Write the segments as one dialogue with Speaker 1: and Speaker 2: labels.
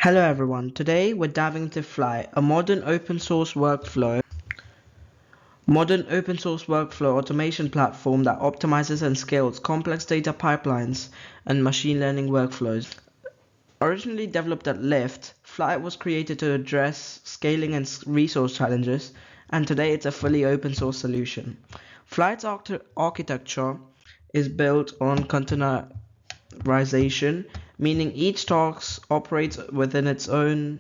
Speaker 1: Hello everyone, today we're diving into Flyte, a modern open source workflow automation platform that optimizes and scales complex data pipelines and machine learning workflows. Originally developed at Lyft, Flyte was created to address scaling and resource challenges, and today it's a fully open source solution. Flyte's architecture is built on containerization, meaning each task operates within its own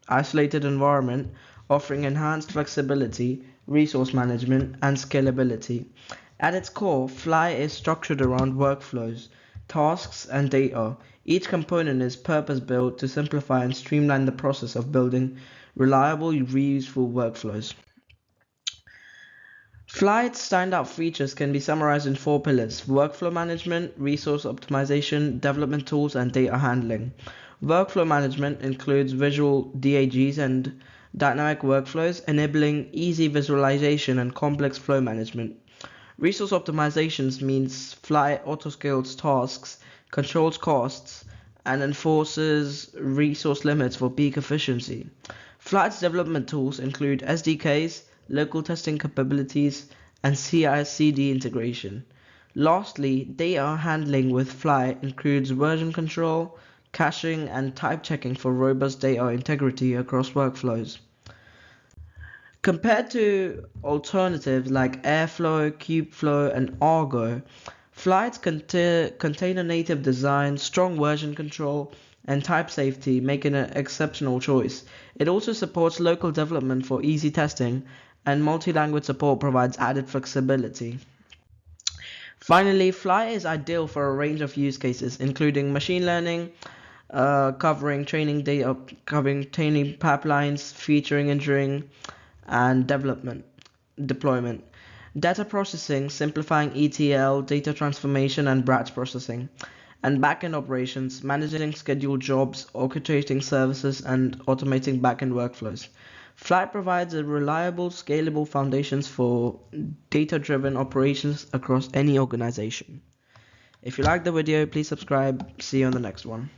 Speaker 1: isolated environment, offering enhanced flexibility, resource management, and scalability. At its core, Fly is structured around workflows, tasks, and data. Each component is purpose-built to simplify and streamline the process of building reliable, reusable workflows. Flyte's standout features can be summarized in four pillars: workflow management, resource optimization, development tools, and data handling. Workflow management includes visual DAGs and dynamic workflows, enabling easy visualization and complex flow management. Resource optimizations means Flyte autoscales tasks, controls costs, and enforces resource limits for peak efficiency. Flyte's development tools include SDKs, local testing capabilities, and CI/CD integration. Lastly, data handling with Flyte includes version control, caching, and type checking for robust data integrity across workflows. Compared to alternatives like Airflow, Kubeflow, and Argo, Flyte's container native design, strong version control, and type safety make it an exceptional choice. It also supports local development for easy testing, and multi-language support provides added flexibility. Finally, Flyte is ideal for a range of use cases, including machine learning, covering training pipelines, featuring engineering, and development deployment. Data processing, simplifying ETL, data transformation, and batch processing. And backend operations, managing scheduled jobs, orchestrating services, and automating backend workflows. Flyte provides a reliable, scalable foundations for data-driven operations across any organization. If you like the video, please subscribe. See you on the next one.